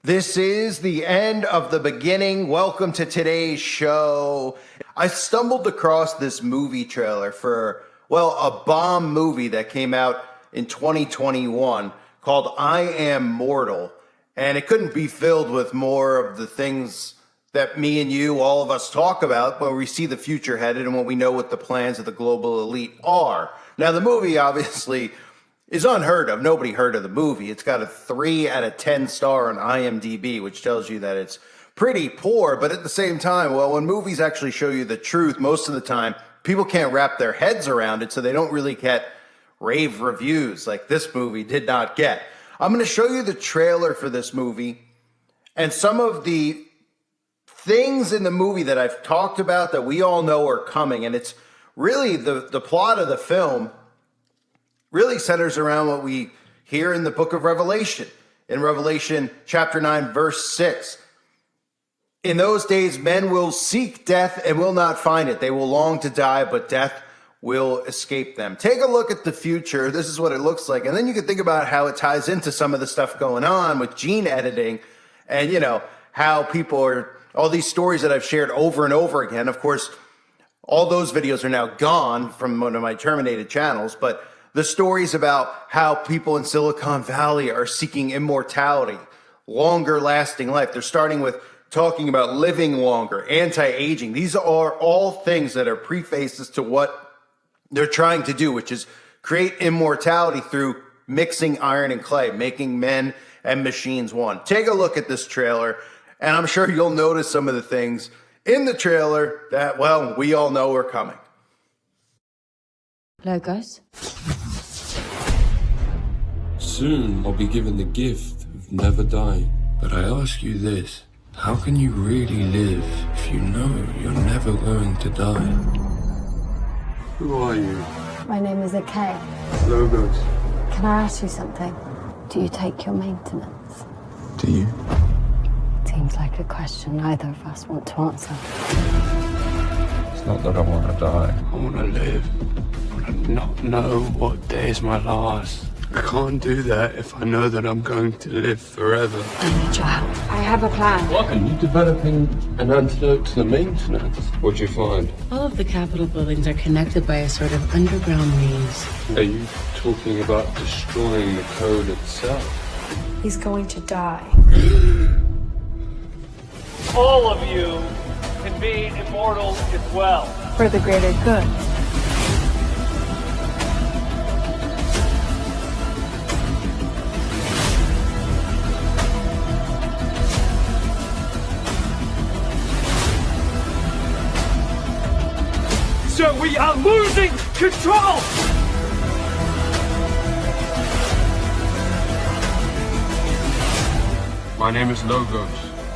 This is the end of the beginning. Welcome to today's show. I stumbled across this movie trailer for, well, a bomb movie that came out in 2021 called I Am Mortal. And it couldn't be filled with more of the things that me and you, all of us, talk about when we see the future headed and when we know what the plans of the global elite are. Now, the movie obviously is unheard of. Nobody heard of the movie. It's got a 3 out of 10 star on IMDb, which tells you that it's pretty poor. But at the same time, well, when movies actually show you the truth, most of the time, people can't wrap their heads around it, so they don't really get rave reviews like this movie did not get. I'm going to show you the trailer for this movie and some of the things in the movie that I've talked about that we all know are coming. And it's really the plot of the film really centers around what we hear in the book of Revelation. In Revelation chapter 9, verse 6. In those days, men will seek death and will not find it. They will long to die, but death will escape them. Take a look at the future. This is what it looks like. And then you can think about how it ties into some of the stuff going on with gene editing and, you know, how people are, all these stories that I've shared over and over again. Of course, all those videos are now gone from one of my terminated channels, but the stories about how people in Silicon Valley are seeking immortality, longer lasting life. They're starting with talking about living longer, anti-aging. These are all things that are prefaces to what they're trying to do, which is create immortality through mixing iron and clay, making men and machines one. Take a look at this trailer, and I'm sure you'll notice some of the things in the trailer that, well, we all know are coming. Logos? Soon I'll be given the gift of never dying. But I ask you this, how can you really live if you know you're never going to die? Who are you? My name is Akay. Logos. Can I ask you something? Do you take your maintenance? Do you? Seems like a question neither of us want to answer. It's not that I want to die. I want to live. I want to not know what day is my last. I can't do that if I know that I'm going to live forever. I need your help. I have a plan. What? Are you developing an antidote to the maintenance? What'd you find? All of the Capitol buildings are connected by a sort of underground maze. Are you talking about destroying the code itself? He's going to die. All of you can be immortal as well. For the greater good. So we are losing control! My name is Logos.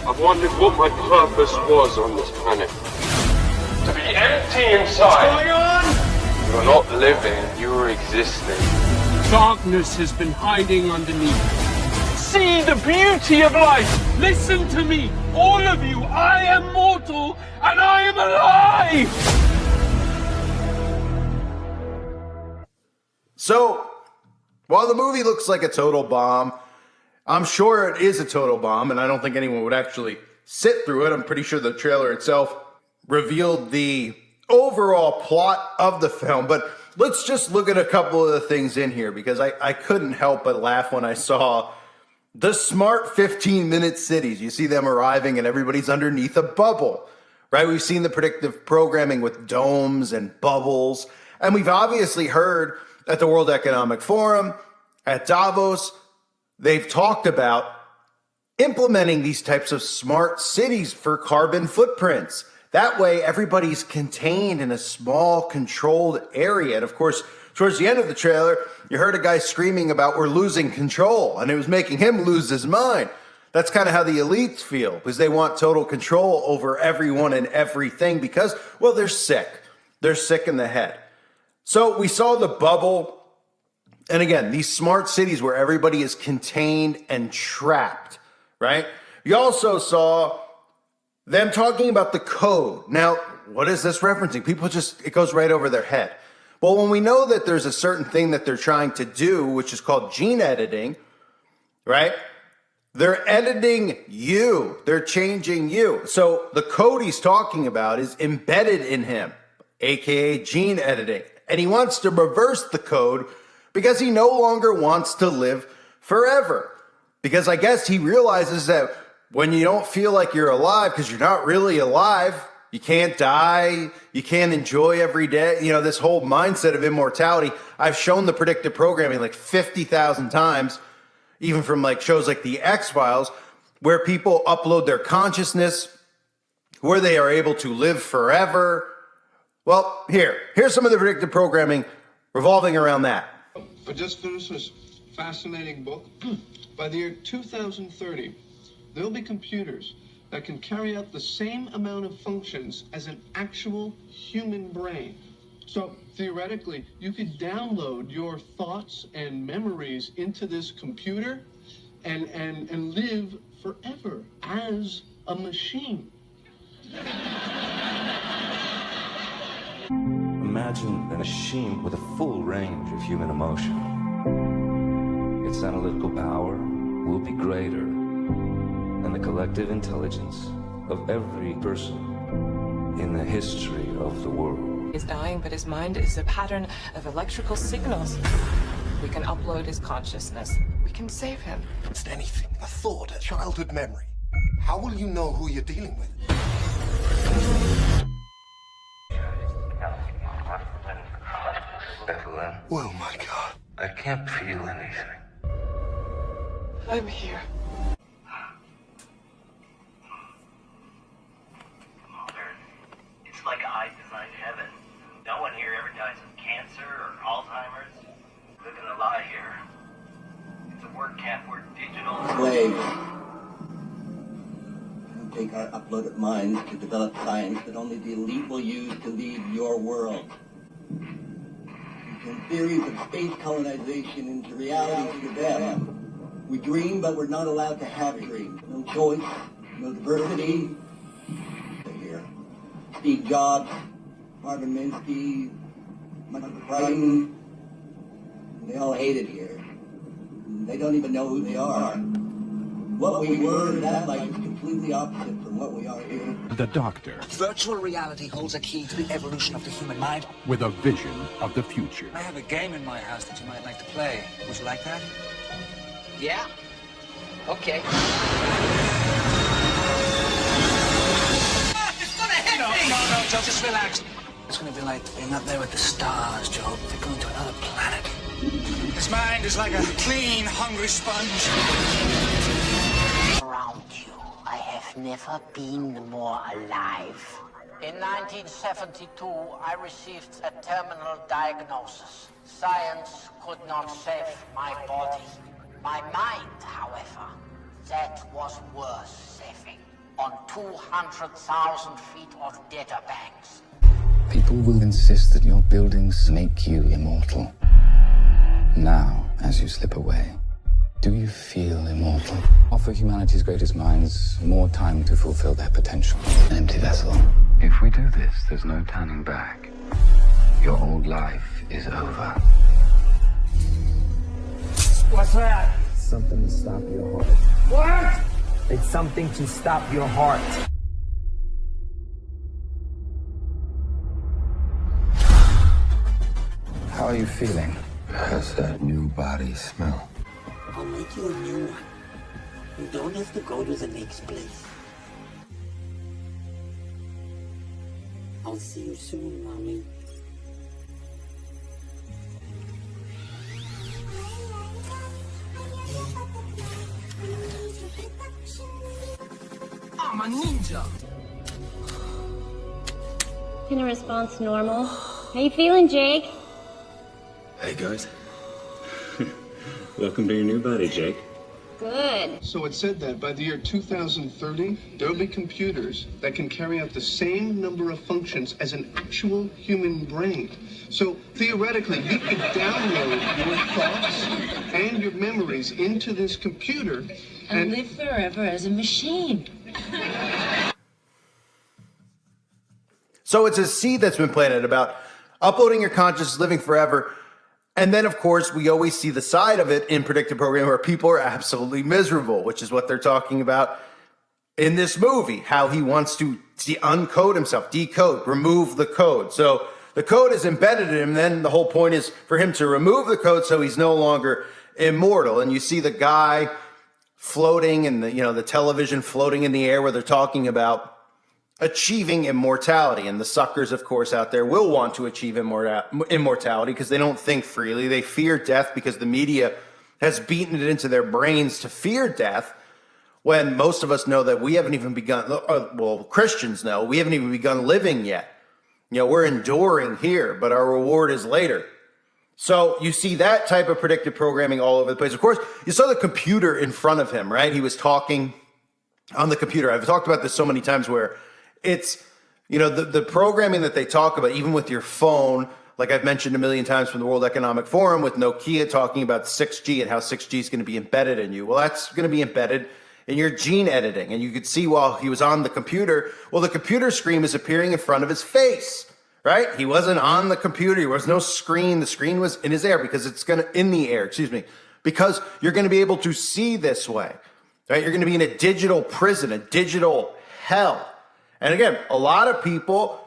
I've wondered what my purpose was on this planet. To be empty inside. What's going on? You're not living, you're existing. Darkness has been hiding underneath. See the beauty of life! Listen to me, all of you! I am mortal and I am alive! So, while the movie looks like a total bomb, I'm sure it is a total bomb, and I don't think anyone would actually sit through it. I'm pretty sure the trailer itself revealed the overall plot of the film. But let's just look at a couple of the things in here, because I couldn't help but laugh when I saw the smart 15-minute cities. You see them arriving, and everybody's underneath a bubble, right? We've seen the predictive programming with domes and bubbles, and we've obviously heard at the World Economic Forum, at Davos, they've talked about implementing these types of smart cities for carbon footprints. That way, everybody's contained in a small, controlled area. And of course, towards the end of the trailer, you heard a guy screaming about we're losing control, and it was making him lose his mind. That's kind of how the elites feel, because they want total control over everyone and everything because, well, they're sick. They're sick in the head. So we saw the bubble, and again, these smart cities where everybody is contained and trapped, right? You also saw them talking about the code. Now, what is this referencing? People just, it goes right over their head. Well, when we know that there's a certain thing that they're trying to do, which is called gene editing, right? They're editing you. They're changing you. So the code he's talking about is embedded in him, aka gene editing. And he wants to reverse the code because he no longer wants to live forever. Because I guess he realizes that when you don't feel like you're alive, because you're not really alive, you can't die, you can't enjoy every day. You know, this whole mindset of immortality. I've shown the predictive programming like 50,000 times, even from like shows like the X-Files, where people upload their consciousness, where they are able to live forever. Well, here's some of the predictive programming revolving around that. I just finished this fascinating book. By the year 2030, there'll be computers that can carry out the same amount of functions as an actual human brain. So theoretically, you could download your thoughts and memories into this computer and live forever as a machine. Imagine a machine with a full range of human emotion. Its analytical power will be greater than the collective intelligence of every person in the history of the world. He's dying, but his mind is a pattern of electrical signals. We can upload his consciousness. We can save him. Just anything, a thought, a childhood memory. How will you know who you're dealing with? Evelyn. Oh my God. I can't feel anything. I'm here. It's like a high-designed heaven. No one here ever dies of cancer or Alzheimer's. Living a lie here. It's a word camp. We're digital. Slaves. You take our uploaded minds to develop science that only the elite will use to lead your world. You turn theories of space colonization into reality for them. We dream, but we're not allowed to have dreams. No choice, no diversity. Here. Steve Jobs, Marvin Minsky, Michael Crichton, they all hate it here. They don't even know who they are. What we were in that life is completely opposite from what we are here. The Doctor. Virtual reality holds a key to the evolution of the human mind. With a vision of the future. I have a game in my house that you might like to play. Would you like that? Yeah. Okay. It's gonna hit me! No, Joe, just relax. It's gonna be like being up there with the stars, Joe. They're going to another planet. His mind is like a clean, hungry sponge. Around you, I have never been more alive. In 1972, I received a terminal diagnosis. Science could not save my body. My mind, however, that was worth saving. On 200,000 feet of data banks. People will insist that your buildings make you immortal. Now, as you slip away, do you feel immortal? Offer humanity's greatest minds more time to fulfill their potential. An empty vessel. If we do this, there's no turning back. Your old life is over. What's that? Something to stop your heart. What? It's something to stop your heart. How are you feeling? How's that new body smell? I'll make you a new one. You don't have to go to the next place. I'll see you soon, Mommy. I'm a ninja. Pin response normal. How you feeling, Jake? Hey guys. Welcome to your new body, Jake. Good. So it said that by the year 2030, there'll be computers that can carry out the same number of functions as an actual human brain. So theoretically, you could download your thoughts and your memories into this computer and live forever as a machine. So it's a seed that's been planted about uploading your consciousness, living forever. And then, of course, we always see the side of it in predictive programming where people are absolutely miserable, which is what they're talking about in this movie, how he wants to uncode himself, decode, remove the code. So the code is embedded in him. Then the whole point is for him to remove the code so he's no longer immortal. And you see the guy floating and the television floating in the air where they're talking about achieving immortality. And the suckers, of course, out there will want to achieve immortality because they don't think freely. They fear death because the media has beaten it into their brains to fear death, when most of us know that we haven't even begun, well, Christians know, we haven't even begun living yet. We're enduring here, but our reward is later. So you see that type of predictive programming all over the place. Of course, you saw the computer in front of him, right? He was talking on the computer. I've talked about this so many times where it's, the programming that they talk about, even with your phone, like I've mentioned a million times from the World Economic Forum with Nokia talking about 6G and how 6G is going to be embedded in you. Well, that's going to be embedded in your gene editing. And you could see while he was on the computer, well, the computer screen is appearing in front of his face, right? He wasn't on the computer. There was no screen. The screen was in his air because because you're going to be able to see this way, right? You're going to be in a digital prison, a digital hell. And again, a lot of people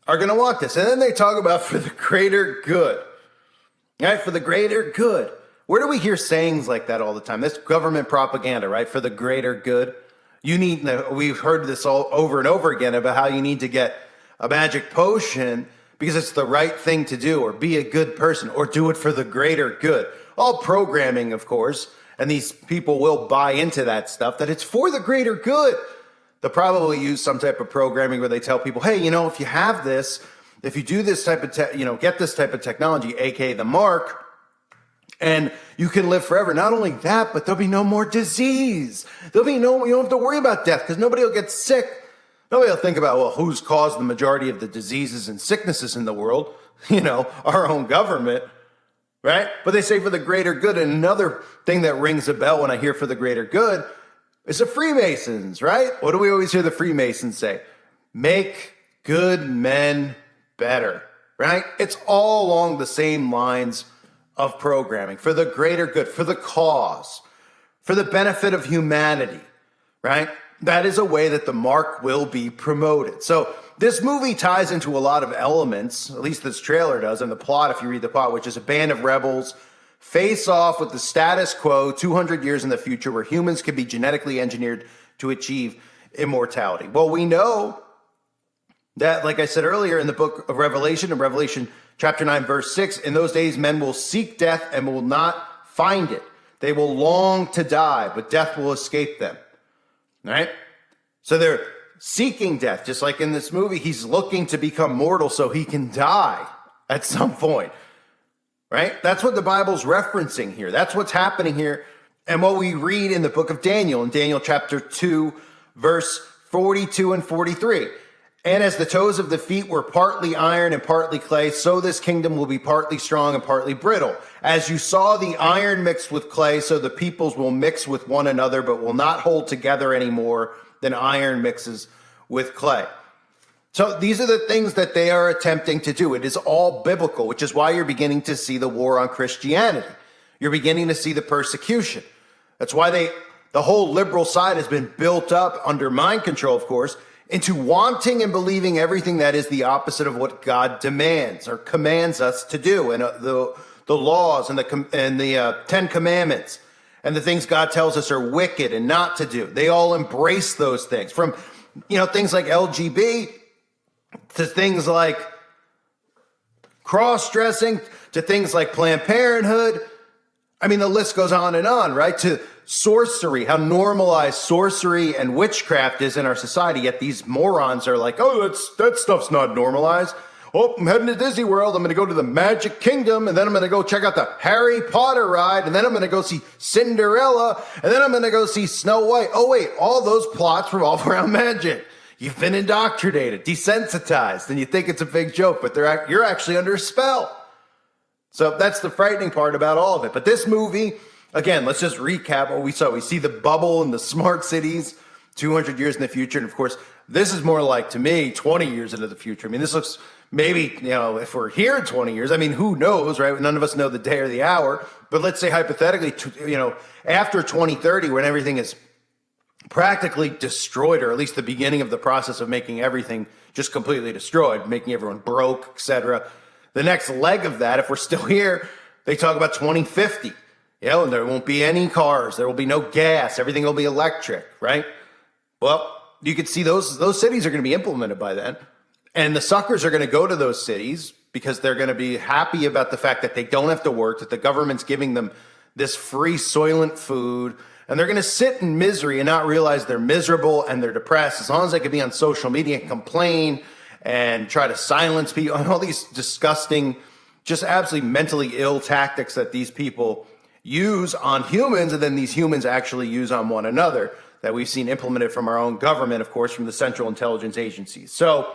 are going to want this. And then they talk about for the greater good, right? For the greater good. Where do we hear sayings like that all the time? That's government propaganda, right? For the greater good. We've heard this all over and over again about how you need to get a magic potion because it's the right thing to do, or be a good person, or do it for the greater good. All programming, of course, and these people will buy into that stuff, that it's for the greater good. They'll probably use some type of programming where they tell people, hey, if you have this, if you do this type of, get this type of technology, aka the mark, and you can live forever. Not only that, but there'll be no more disease. You don't have to worry about death because nobody will get sick. Nobody will think about, well, who's caused the majority of the diseases and sicknesses in the world? Our own government, right? But they say for the greater good. And another thing that rings a bell when I hear for the greater good is the Freemasons, right? What do we always hear the Freemasons say? Make good men better, right? It's all along the same lines of programming, for the greater good, for the cause, for the benefit of humanity, right? That is a way that the mark will be promoted. So this movie ties into a lot of elements, at least this trailer does, and the plot, if you read the plot, which is a band of rebels face off with the status quo 200 years in the future where humans can be genetically engineered to achieve immortality. Well, we know that, like I said earlier, in the book of Revelation, in Revelation chapter 9, verse 6, in those days men will seek death and will not find it. They will long to die, but death will escape them. Right? So they're seeking death, just like in this movie. He's looking to become mortal so he can die at some point. Right? That's what the Bible's referencing here. That's what's happening here. And what we read in the book of Daniel, in Daniel chapter 2, verse 42 and 43. And as the toes of the feet were partly iron and partly clay, so this kingdom will be partly strong and partly brittle. As you saw the iron mixed with clay, so the peoples will mix with one another, but will not hold together any more than iron mixes with clay. So these are the things that they are attempting to do. It is all biblical, which is why you're beginning to see the war on Christianity. You're beginning to see the persecution. That's why the whole liberal side has been built up under mind control, of course, into wanting and believing everything that is the opposite of what God demands or commands us to do. And the laws and the 10 Commandments and the things God tells us are wicked and not to do. They all embrace those things, from things like LGB to things like cross-dressing to things like Planned Parenthood. I mean, the list goes on, right? To sorcery, how normalized sorcery and witchcraft is in our society. Yet these morons are like, oh, that stuff's not normalized. Oh, I'm heading to Disney World. I'm going to go to the Magic Kingdom, and then I'm going to go check out the Harry Potter ride, and then I'm going to go see Cinderella, and then I'm going to go see Snow White. Oh, wait, all those plots revolve around magic. You've been indoctrinated, desensitized, and you think it's a big joke, but you're actually under a spell. So that's the frightening part about all of it. But this movie, again, let's just recap what we saw. We see the bubble and the smart cities 200 years in the future. And of course, this is more like, to me, 20 years into the future. I mean, this looks maybe, if we're here in 20 years, I mean, who knows, right? None of us know the day or the hour. But let's say hypothetically, after 2030, when everything is practically destroyed, or at least the beginning of the process of making everything just completely destroyed, making everyone broke, etc. The next leg of that, if we're still here, they talk about 2050. And there won't be any cars. There will be no gas. Everything will be electric, right? Well, you could see those cities are going to be implemented by then. And the suckers are going to go to those cities because they're going to be happy about the fact that they don't have to work, that the government's giving them this free Soylent food. And they're going to sit in misery and not realize they're miserable and they're depressed, as long as they can be on social media and complain and try to silence people and all these disgusting, just absolutely mentally ill tactics that these people use on humans, and then these humans actually use on one another, that we've seen implemented from our own government, of course, from the Central Intelligence Agencies. So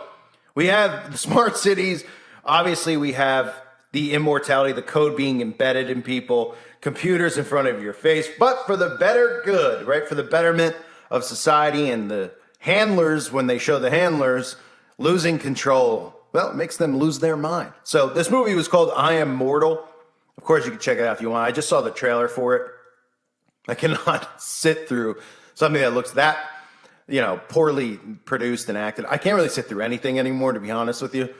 we have the smart cities. Obviously, we have the immortality, the code being embedded in people, computers in front of your face, but for the better good, right? For the betterment of society, and the handlers, when they show the handlers losing control, well, it makes them lose their mind. So this movie was called I Am Mortal. Of course, you can check it out if you want. I just saw the trailer for it. I cannot sit through something that looks that, poorly produced and acted. I can't really sit through anything anymore, to be honest with you.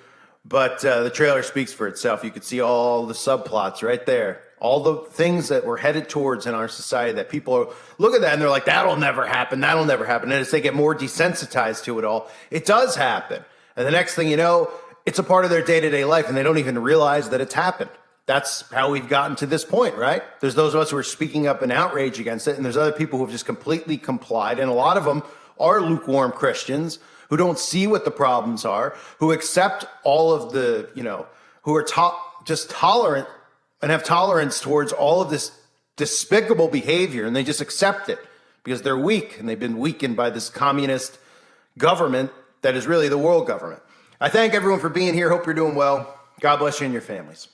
But the trailer speaks for itself. You could see all the subplots right there. All the things that we're headed towards in our society that people look at that and they're like, that'll never happen. That'll never happen. And as they get more desensitized to it all, it does happen. And the next thing you know, it's a part of their day-to-day life and they don't even realize that it's happened. That's how we've gotten to this point, right? There's those of us who are speaking up in outrage against it, and there's other people who have just completely complied, and a lot of them are lukewarm Christians who don't see what the problems are, who accept all of the, who are just tolerant and have tolerance towards all of this despicable behavior, and they just accept it because they're weak, and they've been weakened by this communist government that is really the world government. I thank everyone for being here. Hope you're doing well. God bless you and your families.